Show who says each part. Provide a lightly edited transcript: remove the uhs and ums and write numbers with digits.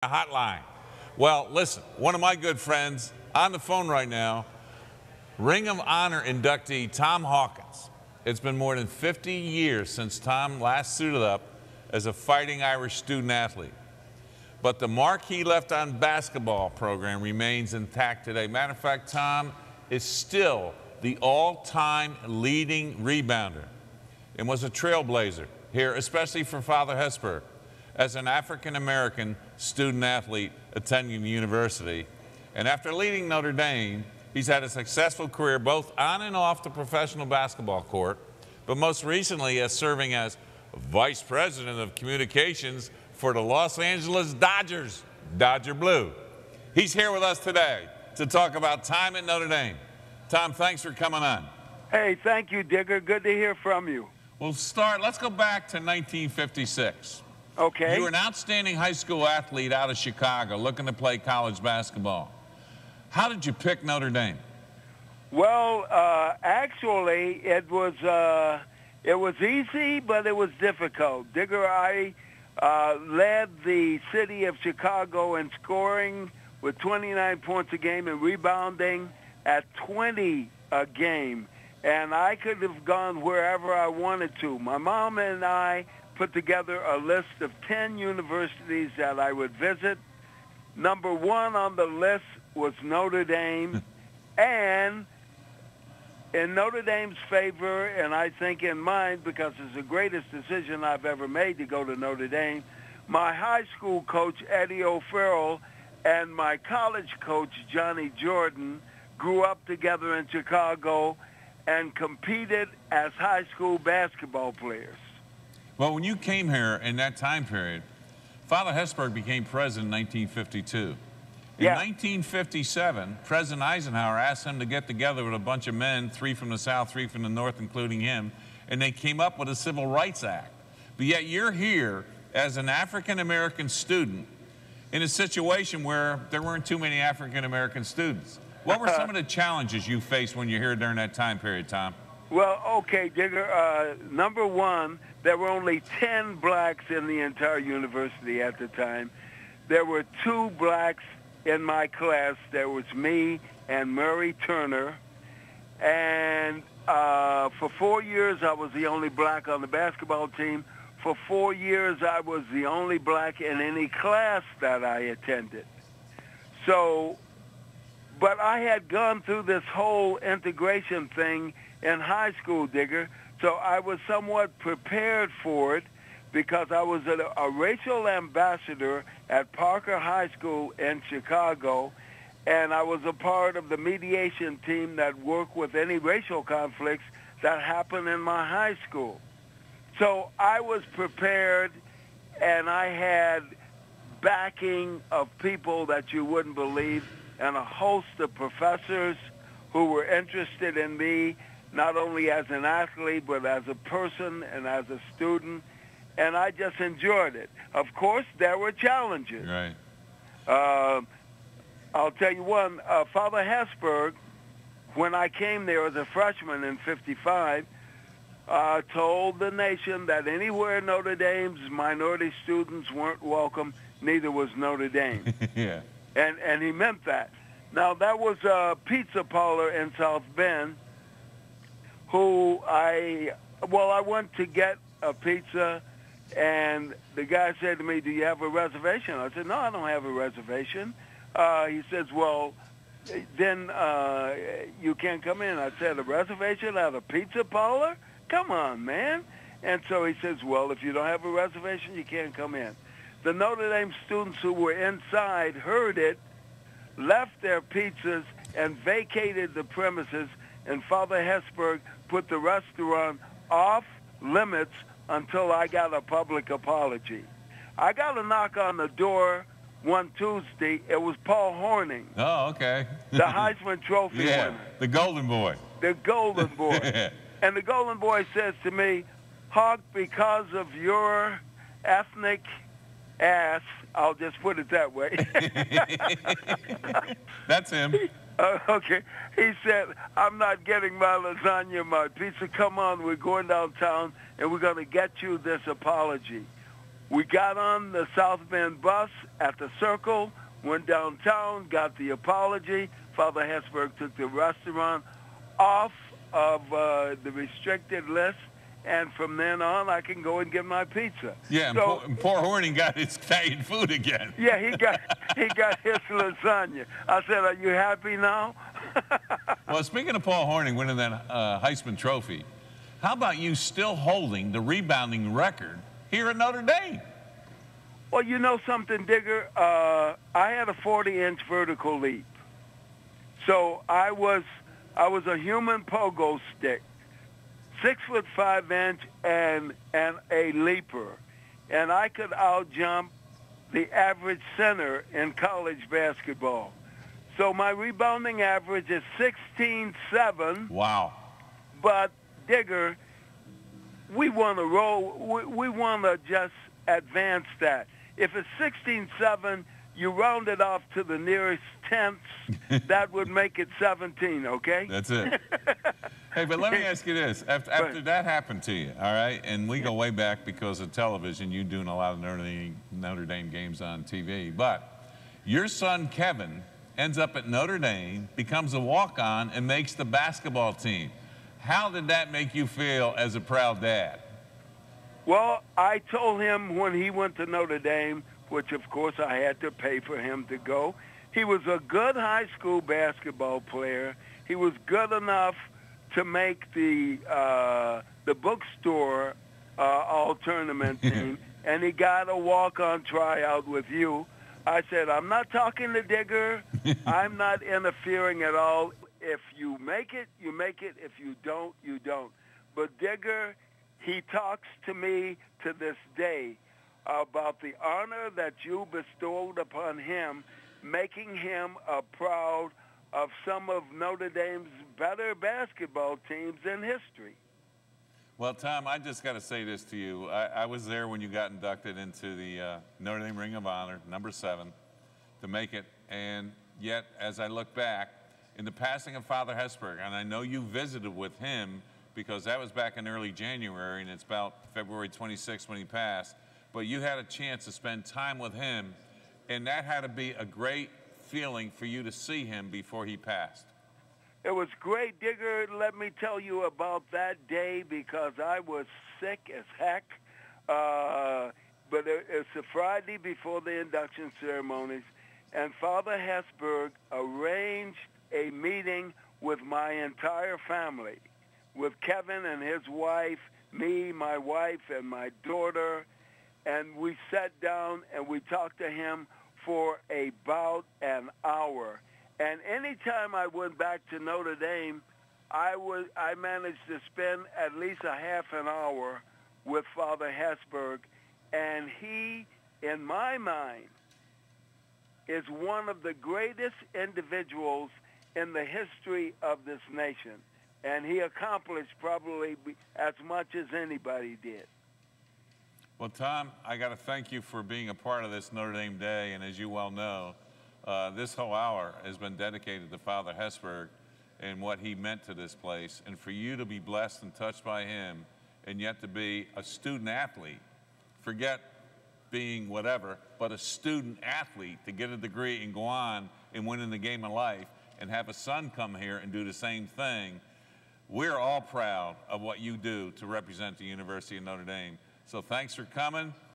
Speaker 1: Hotline. Well, listen, one of my good friends on the phone right now, Ring of Honor inductee Tom Hawkins. It's been more than 50 years since Tom last suited up as a Fighting Irish student athlete. But the mark he left on basketball program remains intact today. Matter of fact, Tom is still the all-time leading rebounder and was a trailblazer here, especially for Father Hesburgh, as an African-American student athlete attending the university. And after leading Notre Dame, he's had a successful career both on and off the professional basketball court, but most recently as serving as Vice President of Communications for the Los Angeles Dodgers, Dodger Blue. He's here with us today to talk about time at Notre Dame. Tom, thanks for coming on.
Speaker 2: Hey, thank you, Digger. Good to hear from you.
Speaker 1: Let's go back to 1956.
Speaker 2: Okay.
Speaker 1: You were an outstanding high school athlete out of Chicago looking to play college basketball. How did you pick Notre Dame?
Speaker 2: Well, actually, it was easy, but it was difficult. Digger, I led the city of Chicago in scoring with 29 points a game and rebounding at 20 a game. And I could have gone wherever I wanted to. My mom and I put together a list of 10 universities that I would visit. Number one on the list was Notre Dame. And in Notre Dame's favor, and I think in mine, because it's the greatest decision I've ever made to go to Notre Dame, my high school coach, Eddie O'Farrell, and my college coach, Johnny Jordan, grew up together in Chicago and competed as high school basketball players.
Speaker 1: Well, when you came here in that time period, Father Hesburgh became president in 1952. In 1957, President Eisenhower asked him to get together with a bunch of men, 3 from the South, 3 from the North, including him, and they came up with a Civil Rights Act. But yet you're here as an African-American student in a situation where there weren't too many African-American students. What were some of the challenges you faced when you're here during that time period, Tom?
Speaker 2: Well, okay, Digger. Number one, there were only 10 blacks in the entire university at the time. There were 2 blacks in my class. There was me and Murray Turner. And for 4 years, I was the only black on the basketball team. For 4 years, I was the only black in any class that I attended. So, but I had gone through this whole integration thing in high school, Digger, so I was somewhat prepared for it because I was a racial ambassador at Parker High School in Chicago, and I was a part of the mediation team that worked with any racial conflicts that happened in my high school. So I was prepared, and I had backing of people that you wouldn't believe, and a host of professors who were interested in me, not only as an athlete, but as a person and as a student, and I just enjoyed it. Of course, there were challenges.
Speaker 1: Right.
Speaker 2: I'll tell you one, Father Hesburgh, when I came there as a freshman in '55, told the nation that anywhere Notre Dame's minority students weren't welcome, neither was Notre Dame.
Speaker 1: Yeah.
Speaker 2: And he meant that. Now, that was a pizza parlor in South Bend who I went to get a pizza, and the guy said to me, "Do you have a reservation?" I said, "No, I don't have a reservation." He says, "Well, then you can't come in." I said, "A reservation at a pizza parlor? Come on, man." And so he says, "Well, if you don't have a reservation, you can't come in." The Notre Dame students who were inside heard it, left their pizzas, and vacated the premises, and Father Hesburgh put the restaurant off limits until I got a public apology. I got a knock on the door one Tuesday. It was Paul Hornung.
Speaker 1: Oh, okay.
Speaker 2: The Heisman Trophy winner.
Speaker 1: The Golden Boy.
Speaker 2: The Golden Boy. And the Golden Boy says to me, "Hawk, because of your ethnic ass," I'll just put it that way.
Speaker 1: That's him.
Speaker 2: Okay. He said, "I'm not getting my lasagna, my pizza. Come on, we're going downtown, and we're going to get you this apology." We got on the South Bend bus at the Circle, went downtown, got the apology. Father Hesburgh took the restaurant off of the restricted list, and from then on, I can go and get my pizza.
Speaker 1: Yeah,
Speaker 2: so,
Speaker 1: and poor Horning got his Italian food again.
Speaker 2: Yeah, he got his lasagna. I said, "Are you happy now?"
Speaker 1: Well, speaking of Paul Horning winning that Heisman Trophy, how about you still holding the rebounding record here at Notre Dame?
Speaker 2: Well, you know something, Digger? I had a 40-inch vertical leap. So I was a human pogo stick, 6'5" and a leaper. And I could out-jump the average center in college basketball. So my rebounding average is 16.7.
Speaker 1: Wow.
Speaker 2: But, Digger, we want to roll. We want to just advance that. If it's 16.7, you round it off to the nearest tenths. That would make it 17, okay?
Speaker 1: That's it. Hey, but let me ask you this. After that happened to you, all right, and we go way back because of television, you doing a lot of Notre Dame games on TV, but your son, Kevin, ends up at Notre Dame, becomes a walk-on, and makes the basketball team. How did that make you feel as a proud dad?
Speaker 2: Well, I told him when he went to Notre Dame, which of course I had to pay for him to go, he was a good high school basketball player. He was good enough to make the bookstore all-tournament team, and he got a walk-on tryout with you. I said, I'm not talking to Digger. I'm not interfering at all. If you make it, you make it. If you don't, you don't. But Digger, he talks to me to this day about the honor that you bestowed upon him, making him proud of some of Notre Dame's better basketball teams in history.
Speaker 1: Well, Tom, I just got to say this to you. I was there when you got inducted into the Notre Dame Ring of Honor, number 7, to make it. And yet, as I look back, in the passing of Father Hesburgh, and I know you visited with him because that was back in early January, and it's about February 26th when he passed, but you had a chance to spend time with him, and that had to be a great feeling for you to see him before he passed.
Speaker 2: It was great, Digger. Let me tell you about that day because I was sick as heck. But it's a Friday before the induction ceremonies, and Father Hesburgh arranged a meeting with my entire family, with Kevin and his wife, me, my wife, and my daughter, and we sat down and we talked to him for about an hour. And anytime I went back to Notre Dame, I managed to spend at least a half an hour with Father Hesburgh, and he, in my mind, is one of the greatest individuals in the history of this nation. And he accomplished probably as much as anybody did.
Speaker 1: Well, Tom, I got to thank you for being a part of this Notre Dame Day, and as you well know, this whole hour has been dedicated to Father Hesburgh and what he meant to this place, and for you to be blessed and touched by him, and yet to be a student athlete, forget being whatever, but a student athlete to get a degree and go on and win in the game of life, and have a son come here and do the same thing. We're all proud of what you do to represent the University of Notre Dame. So thanks for coming.